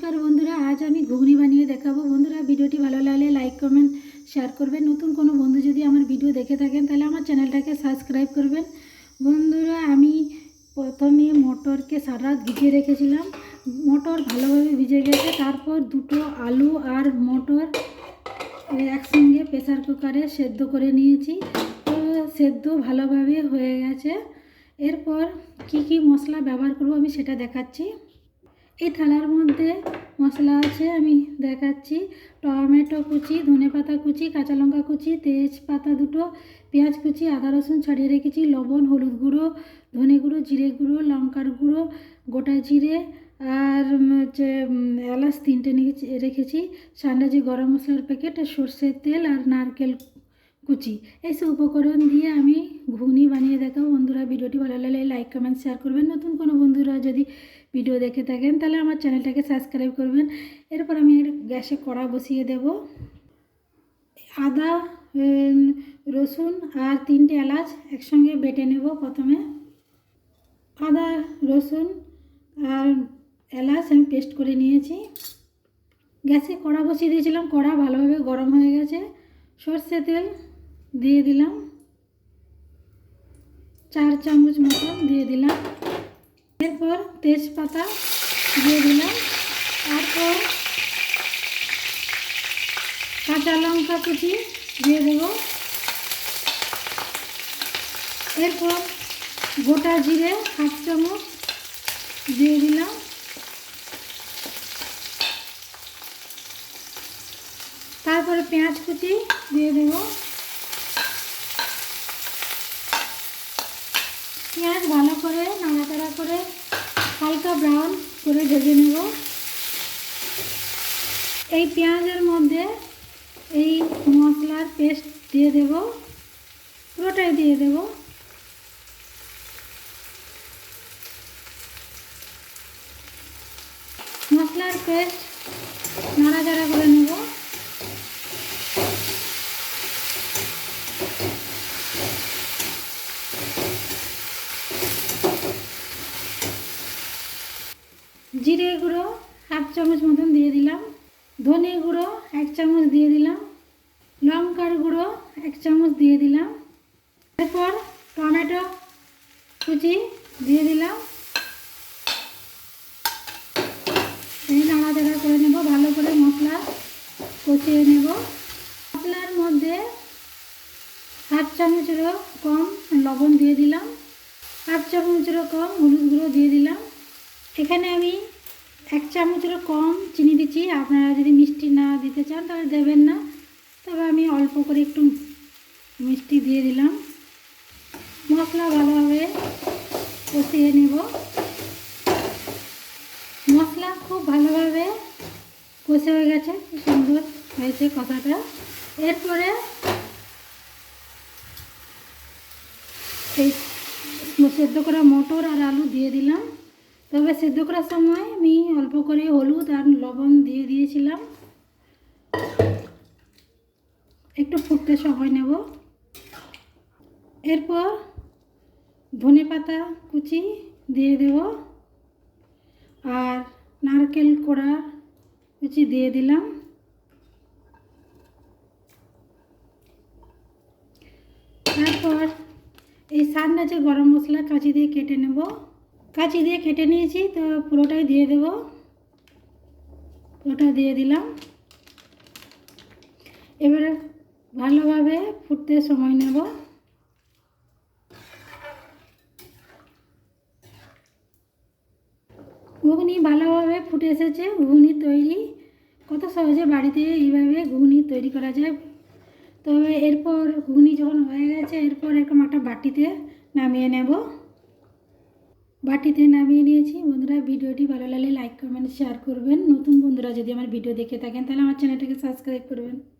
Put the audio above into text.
নমস্কার বন্ধুরা, আজ আমি ঘুগনি বানিয়ে দেখাবো। বন্ধুরা, ভিডিওটি ভালো লাগলে লাইক কমেন্ট শেয়ার করবেন। নতুন কোনো বন্ধু যদি আমার ভিডিও দেখে থাকেন তাহলে আমার চ্যানেলটাকে সাবস্ক্রাইব করবেন। বন্ধুরা, আমি প্রথমে মটরকে সারা রাত ভিজিয়ে রেখেছিলাম। মটর ভালোভাবে ভিজে গেছে। তারপর দুটো আলু আর মটর একসঙ্গে প্রেসার কুকারে সেদ্ধ করে নিয়েছি। তো সেদ্ধ ভালোভাবে হয়ে গেছে। এরপর কি মশলা ব্যবহার করব আমি সেটা দেখাচ্ছি। এই থালার মধ্যে মশলা আছে, আমি দেখাচ্ছি। টমেটো কুচি, ধনেপাতা কুচি, কাঁচা লঙ্কা কুচি, তেজপাতা দুটো, পেঁয়াজ কুচি, আদা রসুন ছাড়িয়ে রেখেছি, লবণ, হলুদ গুঁড়ো, ধনে গুঁড়ো, জিরে গুঁড়ো, লঙ্কার গুঁড়ো, গোটা জিরে আর হচ্ছে এলাচ 3টে রেখেছি, সান্ডাজি গরম মশলার প্যাকেট, সর্ষের তেল আর নারকেল কুচি। এইসব উপকরণ দিয়ে আমি ঘুগনি বানিয়ে দেখাবো। বন্ধুরা, ভিডিওটি ভালো লাগলে লাইক কমেন্ট শেয়ার করবেন। নতুন কোনো বন্ধুরা যদি ভিডিও দেখে থাকেন তাহলে আমার চ্যানেলটাকে সাবস্ক্রাইব করবেন। এরপর আমি গ্যাসে কড়া বসিয়ে দেব। আদা, রসুন আর 3টে এলাচ একসঙ্গে বেটে নেব। প্রথমে আদা, রসুন আর এলাচ আমি পেস্ট করে নিয়েছি। গ্যাসে কড়া বসিয়ে দিয়েছিলাম, কড়া ভালোভাবে গরম হয়ে গেছে। সর্ষে তেল দিয়ে দিলাম, 4 চামচ মতন দিয়ে দিলাম। এরপর তেজপাতা দিয়ে দিলাম। তারপর কাঁচা লঙ্কা কুচি দিয়ে দেব। এরপর গোটা জিরে 1/2 চামচ দিয়ে দিলাম। তারপরে পেঁয়াজ কুচি দিয়ে দেব। পেঁয়াজ ভালো করে নাড়াচাড়া করে হালকা ব্রাউন করে ভেজে নেব। এই পেঁয়াজের মধ্যে এই মশলার পেস্ট দিয়ে দেব, পুরোটাই দিয়ে দেব। মশলার পেস্ট নাড়াচাড়া করে নেব। জিরে গুঁড়ো 1/2 চামচ মতন দিয়ে দিলাম, ধনে গুঁড়ো 1 চামচ দিয়ে দিলাম, লঙ্কার গুঁড়ো 1 চামচ দিয়ে দিলাম। এরপর টমেটো কুচি দিয়ে দিলাম। এই নাড়াচাড়া করে নেব, ভালো করে মশলা কষিয়ে নেব। মশলার মধ্যে 1/2 চামচেরও কম লবণ দিয়ে দিলাম, 1/2 চামচেরও কম হলুদ গুঁড়ো দিয়ে দিলাম। এখানে আমি 1 চামচেরও কম চিনি দিচ্ছি। আপনারা যদি মিষ্টি না দিতে চান তাহলে দেবেন না, তবে আমি অল্প করে একটু মিষ্টি দিয়ে দিলাম। মশলা ভালোভাবে কষিয়ে নেব। মশলা খুব ভালোভাবে কষে হয়ে গেছে, খুব সুন্দর হয়েছে কষাটা। এরপরে এই সেদ্ধ করা মটর আর আলু দিয়ে দিলাম। তবে সেদ্ধ করার সময় আমি অল্প করে হলুদ আর লবণ দিয়ে দিয়েছিলাম। একটু ফুটতে সময় নেব। এরপর ধনেপাতা কুচি দিয়ে দেব আর নারকেল কোড়া কুচি দিয়ে দিলাম। তারপর এই সান্ডাজি গরম মশলা কাঁচি দিয়ে কেটে নেব। কাঁচি দিয়ে কেটে নিয়েছি, তো পুরোটাই দিয়ে দেব। পুরোটা দিয়ে দিলাম। এবারে ভালোভাবে ফুটতে সময় নেব। ঘুগনি ভালোভাবে ফুটে এসেছে। ঘুগনি তৈরি। কত সহজে বাড়িতে এইভাবে ঘুগনি তৈরি করা যায়। তবে এরপর ঘুগনি যখন হয়ে গেছে, এরপর এরকম একটা বাটিতে নামিয়ে নেব। বাটিতে নামিয়ে নিয়েছি। বন্ধুরা, ভিডিওটি ভালো লাগলে লাইক কমেন্ট শেয়ার করবেন। নতুন বন্ধুরা যদি আমার ভিডিও দেখে থাকেন তাহলে আমার চ্যানেলটাকে সাবস্ক্রাইব করবেন।